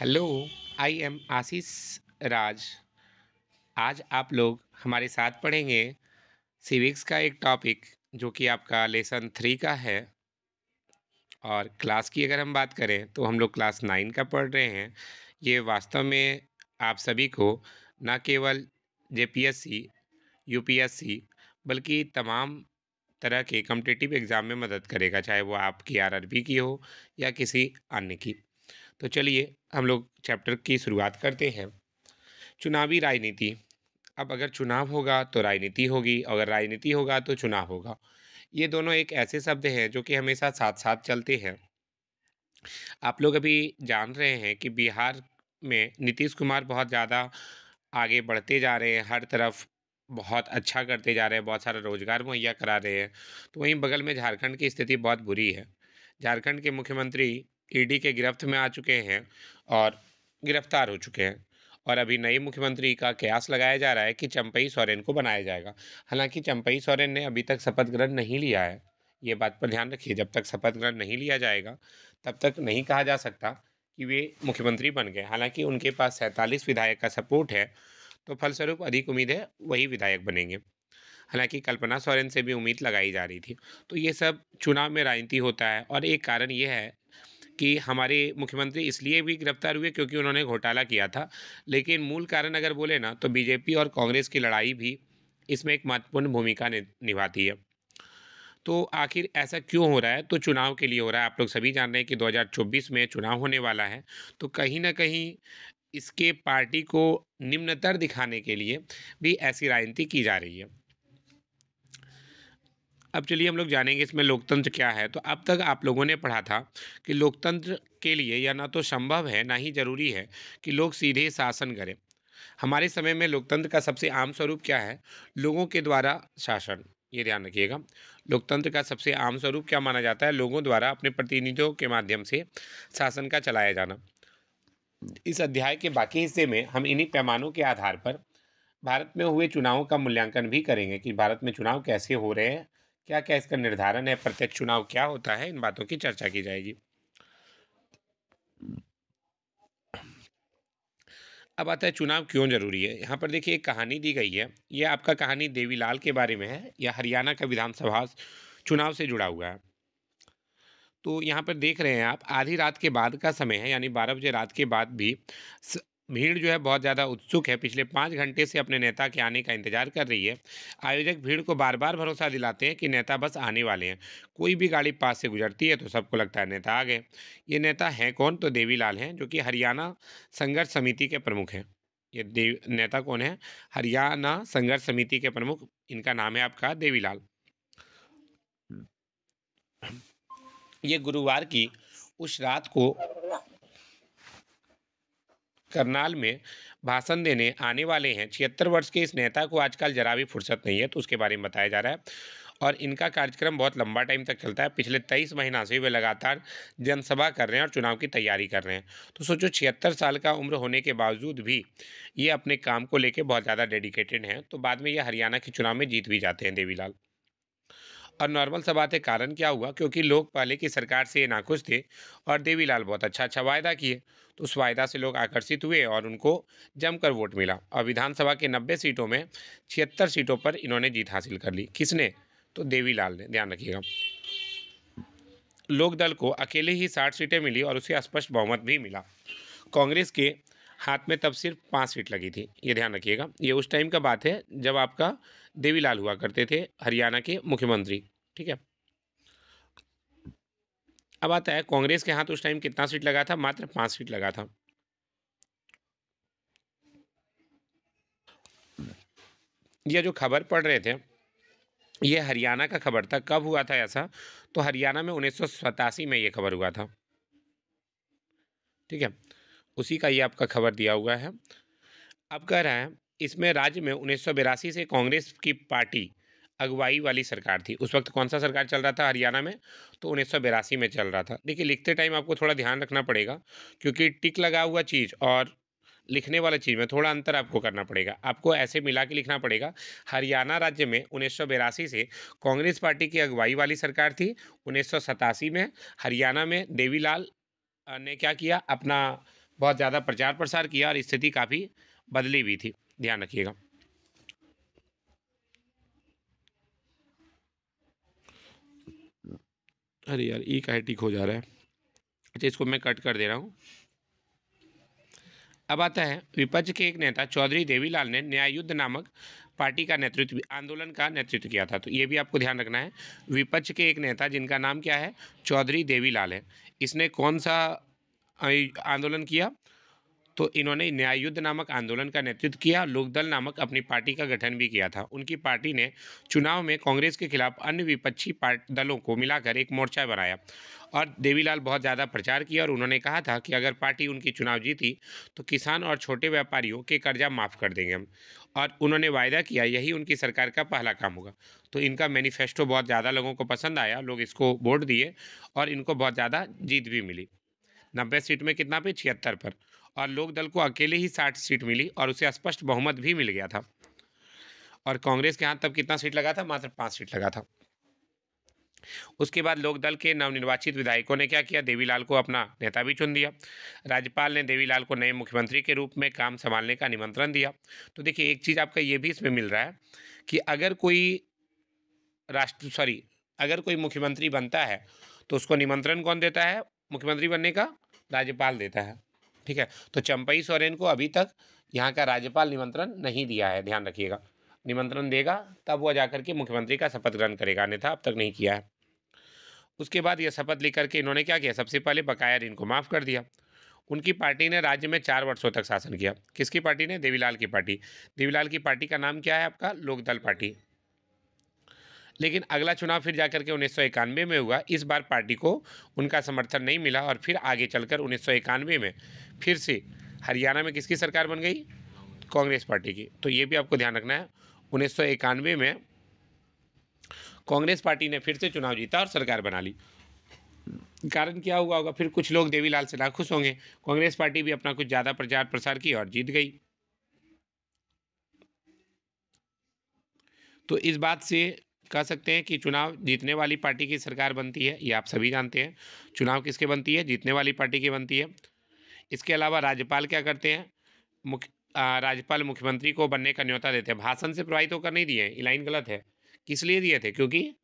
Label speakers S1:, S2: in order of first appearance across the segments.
S1: Hello, I am आशीष राज। आज आप लोग हमारे साथ पढ़ेंगे सिविक्स का एक टॉपिक जो कि आपका लेसन 3 का है। और क्लास की अगर हम बात करें तो हम लोग क्लास 9 का पढ़ रहे हैं। ये वास्तव में आप सभी को न केवल जेपीएससी, यूपीएससी बल्कि तमाम तरह के कॉम्पिटिटिव एग्ज़ाम में मदद करेगा, चाहे वो आपकी आरआरबी की हो या किसी अन्य की। तो चलिए हम लोग चैप्टर की शुरुआत करते हैं। चुनावी राजनीति। अब अगर चुनाव होगा तो राजनीति होगी, अगर राजनीति होगा तो चुनाव होगा। ये दोनों एक ऐसे शब्द हैं जो कि हमेशा साथ-साथ चलते हैं। आप लोग अभी जान रहे हैं कि बिहार में नीतीश कुमार बहुत ज़्यादा आगे बढ़ते जा रहे हैं, हर तरफ बहुत अच्छा करते जा रहे हैं, बहुत सारा रोज़गार मुहैया करा रहे हैं। तो वहीं बगल में झारखंड की स्थिति बहुत बुरी है। झारखंड के मुख्यमंत्री ईडी के गिरफ्त में आ चुके हैं और गिरफ्तार हो चुके हैं। और अभी नए मुख्यमंत्री का कयास लगाया जा रहा है कि चंपई सोरेन को बनाया जाएगा। हालाँकि चंपई सोरेन ने अभी तक शपथ ग्रहण नहीं लिया है। ये बात पर ध्यान रखिए, जब तक शपथ ग्रहण नहीं लिया जाएगा, तब तक नहीं कहा जा सकता कि वे मुख्यमंत्री बन गए। हालाँकि उनके पास 47 विधायक का सपोर्ट है, तो फलस्वरूप अधिक उम्मीद है वही विधायक बनेंगे। हालाँकि कल्पना सोरेन से भी उम्मीद लगाई जा रही थी। तो ये सब चुनाव में राजनीति होता है और एक कारण ये है कि हमारे मुख्यमंत्री इसलिए भी गिरफ्तार हुए क्योंकि उन्होंने घोटाला किया था। लेकिन मूल कारण अगर बोले ना तो बीजेपी और कांग्रेस की लड़ाई भी इसमें एक महत्वपूर्ण भूमिका निभाती है। तो आखिर ऐसा क्यों हो रहा है? तो चुनाव के लिए हो रहा है। आप लोग सभी जान रहे हैं कि 2024 में चुनाव होने वाला है। तो कहीं न कहीं इसके पार्टी को निम्नतर दिखाने के लिए भी ऐसी राजनीति की जा रही है। अब चलिए हम लोग जानेंगे इसमें लोकतंत्र क्या है। तो अब तक आप लोगों ने पढ़ा था कि लोकतंत्र के लिए यह ना तो संभव है, ना ही ज़रूरी है कि लोग सीधे शासन करें। हमारे समय में लोकतंत्र का सबसे आम स्वरूप क्या है? लोगों के द्वारा शासन। ये ध्यान रखिएगा। लोकतंत्र का सबसे आम स्वरूप क्या माना जाता है? लोगों द्वारा अपने प्रतिनिधियों के माध्यम से शासन का चलाया जाना। इस अध्याय के बाकी हिस्से में हम इन्हीं पैमानों के आधार पर भारत में हुए चुनावों का मूल्यांकन भी करेंगे कि भारत में चुनाव कैसे हो रहे हैं, क्या-क्या इसका निर्धारण है, प्रत्यक्ष चुनाव क्या होता है, इन बातों की चर्चा की जाएगी। अब आता है चुनाव क्यों ज़रूरी है। यहाँ पर देखिए एक कहानी दी गई है। ये आपका कहानी देवीलाल के बारे में है। यह हरियाणा का विधानसभा चुनाव से जुड़ा हुआ है। तो यहाँ पर देख रहे हैं आप आधी रात के बाद का समय है, यानी 12 बजे रात के बाद भी स भीड़ जो है बहुत ज़्यादा उत्सुक है, पिछले 5 घंटे से अपने नेता के आने का इंतज़ार कर रही है। आयोजक भीड़ को बार-बार भरोसा दिलाते हैं कि नेता बस आने वाले हैं। कोई भी गाड़ी पास से गुजरती है तो सबको लगता है नेता आ गए। ये नेता हैं कौन? तो देवीलाल हैं, जो कि हरियाणा संघर्ष समिति के प्रमुख हैं। ये देव नेता कौन है? हरियाणा संघर्ष समिति के प्रमुख, इनका नाम है आपका देवीलाल। ये गुरुवार की उस रात को करनाल में भाषण देने आने वाले हैं। 76 वर्ष के इस नेता को आजकल जरा भी फुर्सत नहीं है, तो उसके बारे में बताया जा रहा है। और इनका कार्यक्रम बहुत लंबा टाइम तक चलता है। पिछले 23 महीना से वे लगातार जनसभा कर रहे हैं और चुनाव की तैयारी कर रहे हैं। तो सोचो 76 साल का उम्र होने के बावजूद भी ये अपने काम को लेके बहुत ज़्यादा डेडिकेटेड हैं। तो बाद में ये हरियाणा के चुनाव में जीत भी जाते हैं देवीलाल। और नॉर्मल सा बात है, कारण क्या हुआ? क्योंकि लोग पहले की सरकार से नाखुश थे और देवीलाल बहुत अच्छा-अच्छा वायदा किए। तो उस वायदा से लोग आकर्षित हुए और उनको जमकर वोट मिला और विधानसभा के 90 सीटों में 76 सीटों पर इन्होंने जीत हासिल कर ली। किसने? तो देवीलाल ने, ध्यान रखिएगा। लोकदल को अकेले ही 60 सीटें मिली और उसे स्पष्ट बहुमत भी मिला। कांग्रेस के हाथ में तब सिर्फ 5 सीट लगी थी। ये ध्यान रखिएगा। ये उस टाइम का बात है जब आपका देवीलाल हुआ करते थे हरियाणा के मुख्यमंत्री। ठीक है? अब आता है कांग्रेस के हाथ उस टाइम कितना सीट लगा था? मात्र 5 सीट लगा था। ये जो खबर पढ़ रहे थे, ये हरियाणा का खबर था। कब हुआ था ऐसा? तो हरियाणा में 1987 में ये खबर हुआ था। ठीक है? उसी का ये आपका खबर दिया हुआ है। अब कह रहा है इसमें राज्य में 1982 से कांग्रेस की पार्टी अगुवाई वाली सरकार थी। उस वक़्त कौन-सा सरकार चल रहा था हरियाणा में? तो 1982 में चल रहा था। देखिए लिखते टाइम आपको थोड़ा ध्यान रखना पड़ेगा, क्योंकि टिक लगा हुआ चीज़ और लिखने वाला चीज़ में थोड़ा अंतर आपको करना पड़ेगा। आपको ऐसे मिला के लिखना पड़ेगा, हरियाणा राज्य में 1982 से कांग्रेस पार्टी की अगुवाई वाली सरकार थी। 1987 में हरियाणा में देवीलाल ने क्या किया? अपना बहुत ज़्यादा प्रचार प्रसार किया और स्थिति काफ़ी बदली भी थी, ध्यान रखिएगा। अरे यार, ई काहे टिक हो जा रहा है। अच्छा, इसको मैं कट कर दे रहा हूँ। अब आता है विपक्ष के एक नेता चौधरी देवीलाल ने न्याय युद्ध नामक पार्टी का नेतृत्व, आंदोलन का नेतृत्व किया था। तो ये भी आपको ध्यान रखना है। विपक्ष के एक नेता जिनका नाम क्या है, चौधरी देवीलाल है, इसने कौन सा आंदोलन किया? तो इन्होंने न्याय युद्ध नामक आंदोलन का नेतृत्व किया। लोकदल नामक अपनी पार्टी का गठन भी किया था। उनकी पार्टी ने चुनाव में कांग्रेस के खिलाफ अन्य विपक्षी दलों को मिलाकर एक मोर्चा बनाया और देवीलाल बहुत ज़्यादा प्रचार किया और उन्होंने कहा था कि अगर पार्टी उनकी चुनाव जीती तो किसान और छोटे व्यापारियों के कर्जा माफ़ कर देंगे हम। और उन्होंने वायदा किया यही उनकी सरकार का पहला काम होगा। तो इनका मैनिफेस्टो बहुत ज़्यादा लोगों को पसंद आया, लोग इसको वोट दिए और इनको बहुत ज़्यादा जीत भी मिली। 90 सीट में कितना पे, 76 पर। और लोक दल को अकेले ही 60 सीट मिली और उसे स्पष्ट बहुमत भी मिल गया था। और कांग्रेस के हाथ तब कितना सीट लगा था, मात्र 5 सीट लगा था। उसके बाद लोक दल के नवनिर्वाचित विधायकों ने क्या किया, देवीलाल को अपना नेता भी चुन दिया। राज्यपाल ने देवीलाल को नए मुख्यमंत्री के रूप में काम संभालने का निमंत्रण दिया। तो देखिए, एक चीज़ आपका ये भी इसमें मिल रहा है कि अगर कोई मुख्यमंत्री बनता है तो उसको निमंत्रण कौन देता है मुख्यमंत्री बनने का? राज्यपाल देता है। ठीक है, तो चंपई सोरेन को अभी तक यहाँ का राज्यपाल निमंत्रण नहीं दिया है, ध्यान रखिएगा। निमंत्रण देगा तब वो जाकर के मुख्यमंत्री का शपथ ग्रहण करेगा, अन्यथा अब तक नहीं किया है। उसके बाद यह शपथ लेकर के इन्होंने क्या किया, सबसे पहले बकाया ऋण को माफ़ कर दिया। उनकी पार्टी ने राज्य में 4 वर्षों तक शासन किया। किसकी पार्टी ने? देवीलाल की पार्टी। देवीलाल की पार्टी का नाम क्या है आपका? लोकदल पार्टी। लेकिन अगला चुनाव फिर जाकर के 1991 में हुआ। इस बार पार्टी को उनका समर्थन नहीं मिला और फिर आगे चलकर 1991 में फिर से हरियाणा में किसकी सरकार बन गई? कांग्रेस पार्टी की। तो ये भी आपको ध्यान रखना है। 1991 में कांग्रेस पार्टी ने फिर से चुनाव जीता और सरकार बना ली। कारण क्या हुआ होगा? फिर कुछ लोग देवीलाल से नाखुश होंगे। कांग्रेस पार्टी भी अपना कुछ ज़्यादा प्रचार प्रसार की और जीत गई। तो इस बात से कह सकते हैं कि चुनाव जीतने वाली पार्टी की सरकार बनती है, ये आप सभी जानते हैं। चुनाव किसके बनती है? जीतने वाली पार्टी की बनती है। इसके अलावा राज्यपाल क्या करते हैं? राज्यपाल मुख्यमंत्री को बनने का न्योता देते हैं। भाषण से प्रभावित होकर नहीं दिए हैं, ये लाइन गलत है। किस लिए दिए थे? क्योंकि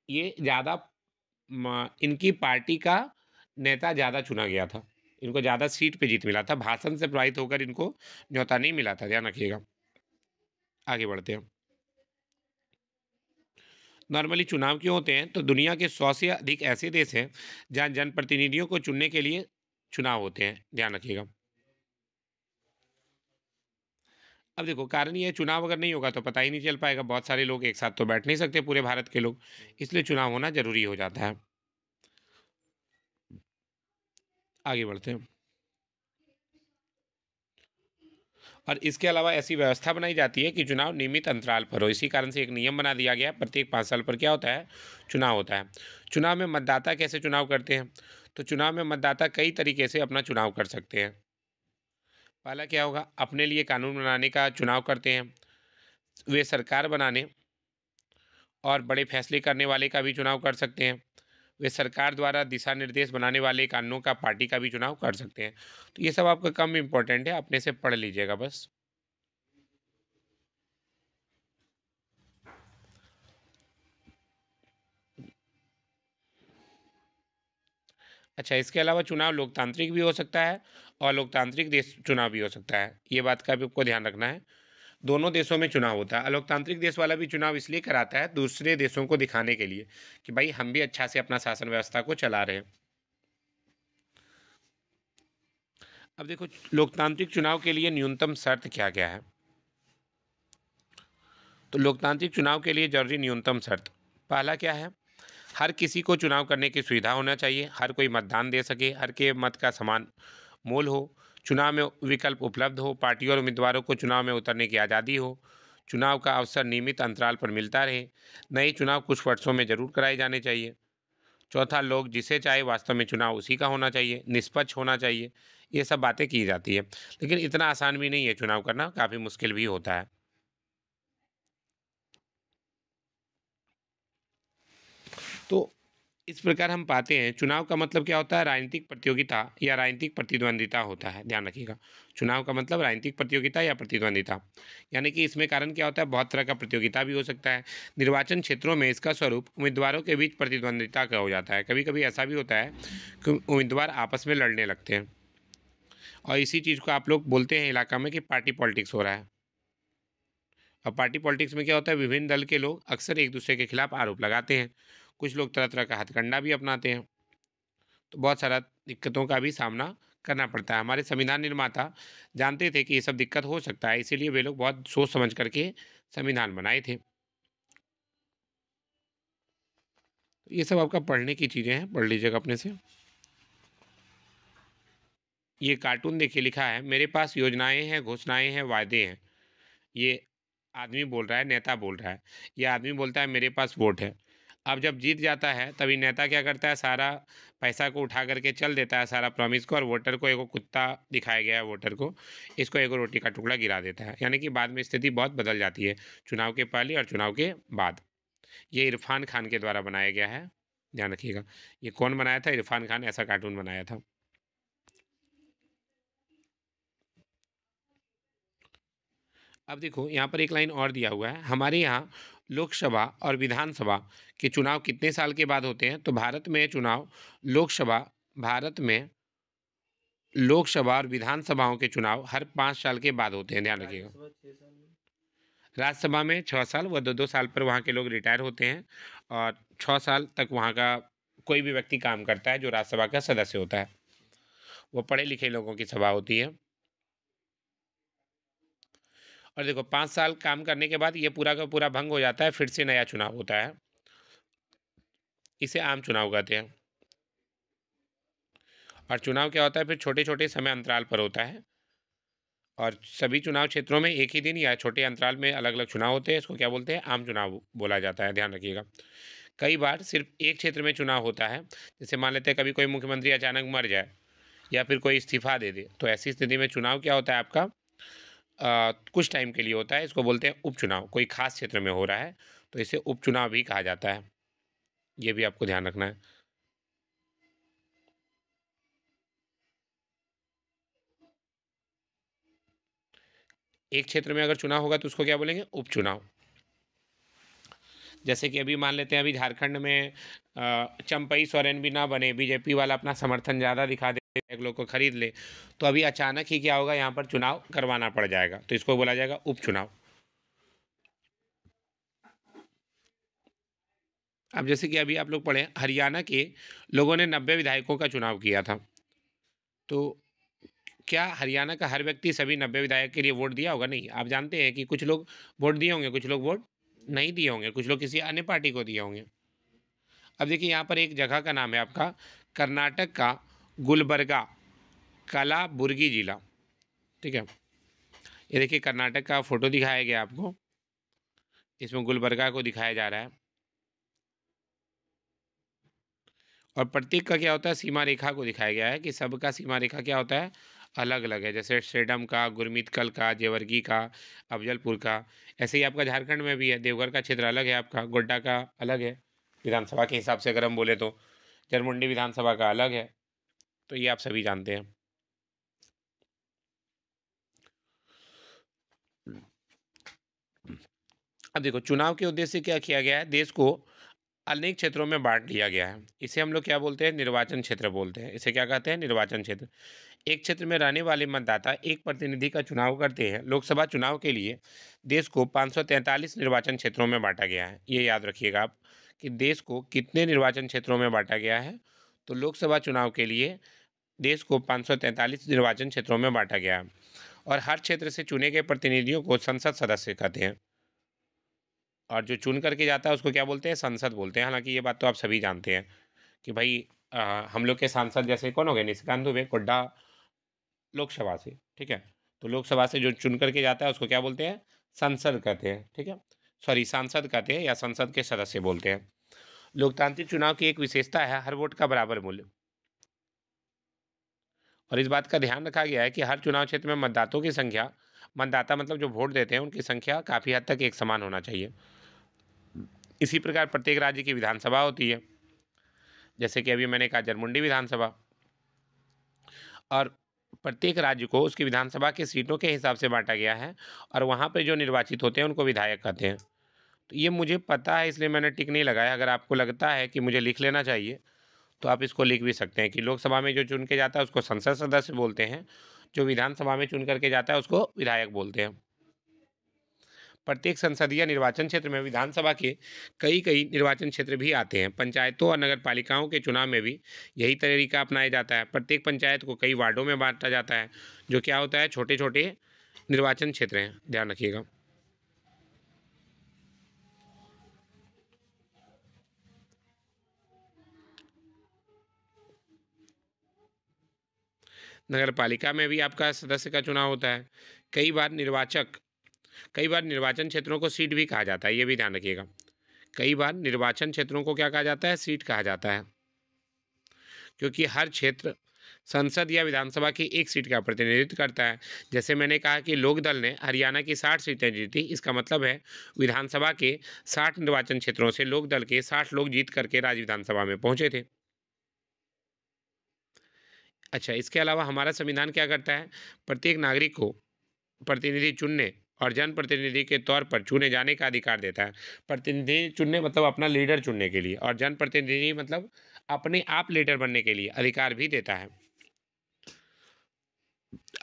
S1: ये ज़्यादा इनकी पार्टी का नेता ज़्यादा चुना गया था, इनको ज़्यादा सीट पे जीत मिला था। भाषण से प्रभावित होकर इनको न्योता नहीं मिला था, ध्यान रखिएगा। आगे बढ़ते हैं। नॉर्मली चुनाव क्यों होते हैं? तो दुनिया के 100 से अधिक ऐसे देश हैं जहाँ जनप्रतिनिधियों को चुनने के लिए चुनाव होते हैं, ध्यान रखिएगा। अब देखो, कारण ये है, चुनाव अगर नहीं होगा तो पता ही नहीं चल पाएगा। बहुत सारे लोग एक साथ तो बैठ नहीं सकते, पूरे भारत के लोग, इसलिए चुनाव होना जरूरी हो जाता है। आगे बढ़ते हैं। और इसके अलावा ऐसी व्यवस्था बनाई जाती है कि चुनाव नियमित अंतराल पर हो। इसी कारण से एक नियम बना दिया गया, प्रत्येक 5 साल पर क्या होता है? चुनाव होता है। चुनाव में मतदाता कैसे चुनाव करते हैं? तो चुनाव में मतदाता कई तरीके से अपना चुनाव कर सकते हैं। पहला क्या होगा? अपने लिए कानून बनाने का चुनाव करते हैं। वे सरकार बनाने और बड़े फैसले करने वाले का भी चुनाव कर सकते हैं। वे सरकार द्वारा दिशा निर्देश बनाने वाले कानूनों का, पार्टी का भी चुनाव कर सकते हैं। तो ये सब आपका कम इम्पोर्टेंट है, अपने से पढ़ लीजिएगा बस। अच्छा, इसके अलावा चुनाव लोकतांत्रिक भी हो सकता है और लोकतांत्रिक देश चुनाव भी हो सकता है। ये बात का भी आपको ध्यान रखना है। दोनों देशों में चुनाव होता है। अलोकतांत्रिक देश वाला भी चुनाव इसलिए कराता है दूसरे देशों को दिखाने के लिए कि भाई हम भी अच्छा से अपना शासन व्यवस्था को चला रहे हैं। अब देखो, लोकतांत्रिक चुनाव के लिए न्यूनतम शर्त क्या क्या है? तो लोकतांत्रिक चुनाव के लिए जरूरी न्यूनतम शर्त, पहला क्या है? हर किसी को चुनाव करने की सुविधा होना चाहिए, हर कोई मतदान दे सके, हर के मत का समान मोल हो, चुनाव में विकल्प उपलब्ध हो, पार्टी और उम्मीदवारों को चुनाव में उतरने की आज़ादी हो, चुनाव का अवसर नियमित अंतराल पर मिलता रहे, नए चुनाव कुछ वर्षों में जरूर कराए जाने चाहिए। चौथा, लोग जिसे चाहे वास्तव में चुनाव उसी का होना चाहिए, निष्पक्ष होना चाहिए। ये सब बातें की जाती है, लेकिन इतना आसान भी नहीं है चुनाव करना, काफ़ी मुश्किल भी होता है। तो इस प्रकार हम पाते हैं चुनाव का मतलब क्या होता है, राजनीतिक प्रतियोगिता या राजनीतिक प्रतिद्वंदिता होता है, ध्यान रखिएगा। चुनाव का मतलब राजनीतिक प्रतियोगिता या प्रतिद्वंदिता, यानी कि इसमें कारण क्या होता है, बहुत तरह का प्रतियोगिता भी हो सकता है। निर्वाचन क्षेत्रों में इसका स्वरूप उम्मीदवारों के बीच प्रतिद्वंदिता का हो जाता है। कभी कभी ऐसा भी होता है कि उम्मीदवार आपस में लड़ने लगते हैं, और इसी चीज़ को आप लोग बोलते हैं इलाका में कि पार्टी पॉलिटिक्स हो रहा है। अब पार्टी पॉलिटिक्स में क्या होता है, विभिन्न दल के लोग अक्सर एक दूसरे के खिलाफ आरोप लगाते हैं। कुछ लोग तरह तरह का हथकंडा भी अपनाते हैं, तो बहुत सारा दिक्कतों का भी सामना करना पड़ता है। हमारे संविधान निर्माता जानते थे कि ये सब दिक्कत हो सकता है, इसीलिए वे लोग बहुत सोच समझ करके संविधान बनाए थे। तो ये सब आपका पढ़ने की चीज़ें हैं, पढ़ लीजिएगा अपने से। ये कार्टून देखिए, लिखा है मेरे पास योजनाएं हैं, घोषणाएं हैं, वादे हैं। ये आदमी बोल रहा है, नेता बोल रहा है। ये आदमी बोलता है मेरे पास वोट है। अब जब जीत जाता है तभी नेता क्या करता है, सारा पैसा को उठा करके चल देता है, सारा प्रॉमिस को, और वोटर को एगो कुत्ता दिखाया गया है, वोटर को इसको एगो रोटी का टुकड़ा गिरा देता है। यानी कि बाद में स्थिति बहुत बदल जाती है, चुनाव के पहले और चुनाव के बाद। ये इरफान खान के द्वारा बनाया गया है, ध्यान रखिएगा। ये कौन बनाया था, इरफान खान ऐसा कार्टून बनाया था। अब देखो यहाँ पर एक लाइन और दिया हुआ है, हमारे यहाँ लोकसभा और विधानसभा के चुनाव कितने साल के बाद होते हैं। तो लोकसभा भारत में लोकसभा और विधानसभाओं के चुनाव हर 5 साल के बाद होते हैं, ध्यान रखिएगा। राज्यसभा में 6 साल, वह 2-2 साल पर वहाँ के लोग रिटायर होते हैं, और 6 साल तक वहाँ का कोई भी व्यक्ति काम करता है जो राज्यसभा का सदस्य होता है। वो पढ़े लिखे लोगों की सभा होती है। और देखो 5 साल काम करने के बाद ये पूरा का पूरा भंग हो जाता है, फिर से नया चुनाव होता है। इसे आम चुनाव कहते हैं। और चुनाव क्या होता है, फिर छोटे छोटे समय अंतराल पर होता है, और सभी चुनाव क्षेत्रों में एक ही दिन या छोटे अंतराल में अलग अलग चुनाव होते हैं। इसको क्या बोलते हैं, आम चुनाव बोला जाता है, ध्यान रखिएगा। कई बार सिर्फ एक क्षेत्र में चुनाव होता है, जैसे मान लेते हैं कभी कोई मुख्यमंत्री अचानक मर जाए या फिर कोई इस्तीफा दे दे, तो ऐसी स्थिति में चुनाव क्या होता है आपका, कुछ टाइम के लिए होता है। इसको बोलते हैं उपचुनाव। कोई खास क्षेत्र में हो रहा है तो इसे उपचुनाव भी कहा जाता है। ये भी आपको ध्यान रखना है। एक क्षेत्र में अगर चुनाव होगा तो उसको क्या बोलेंगे, उपचुनाव। जैसे कि अभी मान लेते हैं, अभी झारखंड में चंपई सोरेन भी ना बने, बीजेपी वाला अपना समर्थन ज़्यादा दिखा दे, एक लोग को खरीद ले, तो अभी अचानक ही क्या होगा, यहाँ पर चुनाव करवाना पड़ जाएगा, तो इसको बोला जाएगा उपचुनाव। अब जैसे कि अभी आप लोग पढ़े, हरियाणा के लोगों ने 90 विधायकों का चुनाव किया था। तो क्या हरियाणा का हर व्यक्ति सभी 90 विधायक के लिए वोट दिया होगा? नहीं। आप जानते हैं कि कुछ लोग वोट दिए होंगे, कुछ लोग वोट नहीं दिए होंगे, कुछ लोग किसी अन्य पार्टी को दिए होंगे। अब देखिए यहाँ पर एक जगह का नाम है आपका, कर्नाटक का गुलबर्गा कलाबुर्गी जिला, ठीक है। ये देखिए कर्नाटक का फोटो दिखाया गया आपको, इसमें गुलबर्गा को दिखाया जा रहा है। और प्रत्येक का क्या होता है, सीमा रेखा को दिखाया गया है कि सबका सीमा रेखा क्या होता है, अलग अलग है। जैसे सेडम का, गुरमितकल का, जेवर्गी का, अफजलपुर का। ऐसे ही आपका झारखंड में भी है, देवघर का क्षेत्र अलग है, आपका गोड्डा का अलग है विधानसभा के हिसाब से अगर हम बोले तो, जरमुंडी विधानसभा का अलग है। तो ये आप सभी जानते हैं। अब देखो चुनाव के उद्देश्य से क्या किया गया है, देश को अनेक क्षेत्रों में बांट लिया गया है। इसे हम लोग क्या बोलते हैं, निर्वाचन क्षेत्र बोलते हैं। इसे क्या कहते हैं, निर्वाचन क्षेत्र। एक क्षेत्र में रहने वाले मतदाता एक प्रतिनिधि का चुनाव करते हैं। लोकसभा चुनाव के लिए देश को 543 निर्वाचन क्षेत्रों में बांटा गया है। ये याद रखिएगा आप कि देश को कितने निर्वाचन क्षेत्रों में बांटा गया है। तो लोकसभा चुनाव के लिए देश को 543 निर्वाचन क्षेत्रों में बांटा गया है, और हर क्षेत्र से चुने गए प्रतिनिधियों को संसद सदस्य कहते हैं। और जो चुन करके जाता है उसको क्या बोलते हैं, संसद बोलते हैं। हालांकि ये बात तो आप सभी जानते हैं कि भाई हम लोग के सांसद जैसे कौन हो गए, निशिकांत दुबे, गोड्डा लोकसभा से, ठीक है। तो लोकसभा से जो चुन करके जाता है उसको क्या बोलते हैं, संसद कहते हैं, ठीक है। सॉरी, सांसद कहते हैं या संसद के सदस्य बोलते हैं। लोकतांत्रिक चुनाव की एक विशेषता है हर वोट का बराबर मूल्य। और इस बात का ध्यान रखा गया है कि हर चुनाव क्षेत्र में मतदाताओं की संख्या, मतदाता मतलब जो वोट देते हैं उनकी संख्या काफ़ी हद तक एक समान होना चाहिए। इसी प्रकार प्रत्येक राज्य की विधानसभा होती है। जैसे कि अभी मैंने कहा जरमुंडी विधानसभा। और प्रत्येक राज्य को उसकी विधानसभा की सीटों के हिसाब से बांटा गया है और वहाँ पे जो निर्वाचित होते हैं उनको विधायक कहते हैं। तो ये मुझे पता है इसलिए मैंने टिक नहीं लगाया। अगर आपको लगता है कि मुझे लिख लेना चाहिए तो आप इसको लिख भी सकते हैं कि लोकसभा में जो चुन के जाता है उसको संसद सदस्य बोलते हैं, जो विधानसभा में चुन करके जाता है उसको विधायक बोलते हैं। प्रत्येक संसदीय निर्वाचन क्षेत्र में विधानसभा के कई कई निर्वाचन क्षेत्र भी आते हैं। पंचायतों और नगर पालिकाओं के चुनाव में भी यही तरीका अपनाया जाता है। प्रत्येक पंचायत को कई वार्डों में बांटा जाता है, जो क्या होता है, छोटे छोटे निर्वाचन क्षेत्र हैं, ध्यान रखिएगा। नगर पालिका में भी आपका सदस्य का चुनाव होता है। कई बार निर्वाचक कई बार निर्वाचन क्षेत्रों को सीट भी कहा जाता है, ये भी ध्यान रखिएगा। कई बार निर्वाचन क्षेत्रों को क्या कहा जाता है, सीट कहा जाता है, क्योंकि हर क्षेत्र संसद या विधानसभा की एक सीट का प्रतिनिधित्व करता है। जैसे मैंने कहा कि लोक दल ने हरियाणा की 60 सीटें जीती, इसका मतलब है विधानसभा के 60 निर्वाचन क्षेत्रों से लोक दल के 60 लोग जीत करके राज्य विधानसभा में पहुंचे थे। अच्छा, इसके अलावा हमारा संविधान क्या करता है, प्रत्येक नागरिक को प्रतिनिधि चुनने और जनप्रतिनिधि के तौर पर चुने जाने का अधिकार देता है। प्रतिनिधि चुनने मतलब अपना लीडर चुनने के लिए, और जनप्रतिनिधि मतलब अपने आप लीडर बनने के लिए अधिकार भी देता है।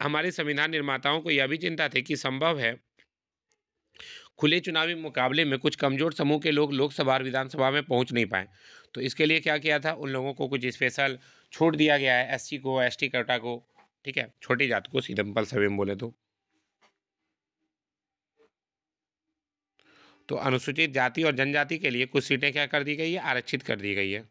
S1: हमारे संविधान निर्माताओं को यह भी चिंता थी कि संभव है खुले चुनावी मुकाबले में कुछ कमजोर समूह के लोग लोकसभा और विधानसभा में पहुंच नहीं पाए। तो इसके लिए क्या किया था, उन लोगों को कुछ स्पेशल छूट दिया गया है, एससी को, एसटी कोटा को, ठीक है, छोटी जात को, सिंपल सभी में बोले तो अनुसूचित जाति और जनजाति के लिए कुछ सीटें क्या कर दी गई है, आरक्षित कर दी गई है।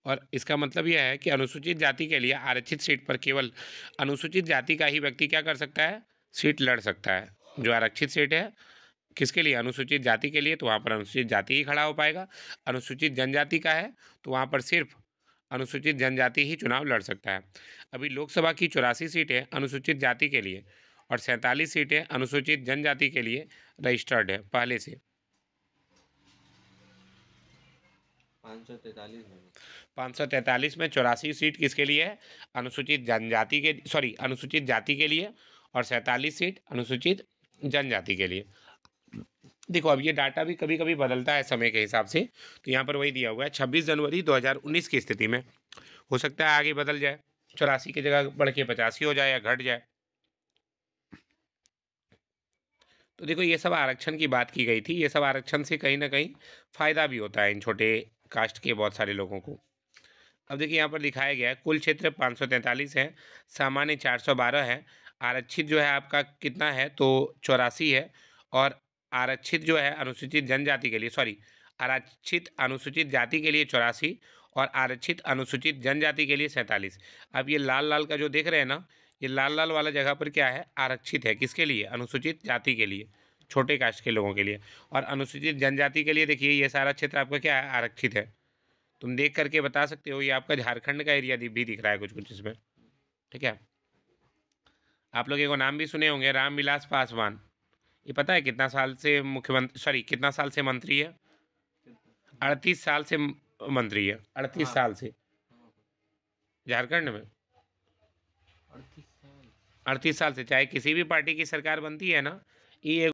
S1: और इसका मतलब यह है कि अनुसूचित जाति के लिए आरक्षित सीट पर केवल अनुसूचित जाति का ही व्यक्ति क्या कर सकता है, सीट लड़ सकता है। जो आरक्षित सीट है किसके लिए, अनुसूचित जाति के लिए, तो वहाँ पर अनुसूचित जाति ही खड़ा हो पाएगा। अनुसूचित जनजाति का है तो वहाँ पर सिर्फ अनुसूचित जनजाति ही चुनाव लड़ सकता है। अभी लोकसभा की 84 सीटें अनुसूचित जाति के लिए और 47 सीटें अनुसूचित जनजाति के लिए रजिस्टर्ड है पहले से। 543 में 84 सीट किसके लिए है, अनुसूचित जनजाति के, सॉरी, अनुसूचित जाति के लिए, और 47 सीट अनुसूचित जनजाति के लिए। देखो अब ये डाटा भी कभी कभी बदलता है समय के हिसाब से, तो यहाँ पर वही दिया हुआ है 26 जनवरी 2019 की स्थिति में। हो सकता है आगे बदल जाए, 84 की जगह बढ़ के 85 हो जाए या घट जाए। तो देखो ये सब आरक्षण की बात की गई थी, ये सब आरक्षण से कहीं ना कहीं फायदा भी होता है इन छोटे कास्ट के बहुत सारे लोगों को। अब देखिए यहाँ पर दिखाया गया है कुल क्षेत्र 543 है, सामान्य 412 है, आरक्षित जो है आपका कितना है, तो 84 है, और आरक्षित जो है अनुसूचित जनजाति के लिए, सॉरी, आरक्षित अनुसूचित जाति के लिए 84 और आरक्षित अनुसूचित जनजाति के लिए 47। अब ये लाल लाल का जो देख रहे हैं ना, ये लाल लाल वाला जगह पर क्या है, आरक्षित है, किसके लिए, अनुसूचित जाति के लिए, छोटे कास्ट के लोगों के लिए। और अनुसूचित जनजाति के लिए देखिए ये सारा क्षेत्र आपका क्या है, आरक्षित है। तुम देख करके बता सकते हो, ये आपका झारखंड का एरिया भी दिख रहा है कुछ कुछ इसमें, ठीक है। आप लोग एगो नाम भी सुने होंगे, रामविलास पासवान। ये पता है कितना साल से मुख्यमंत्री, सॉरी, कितना साल से मंत्री है, 38 साल से मंत्री है, 38 साल से झारखंड में। 38 साल से चाहे किसी भी पार्टी की सरकार बनती है ना, ये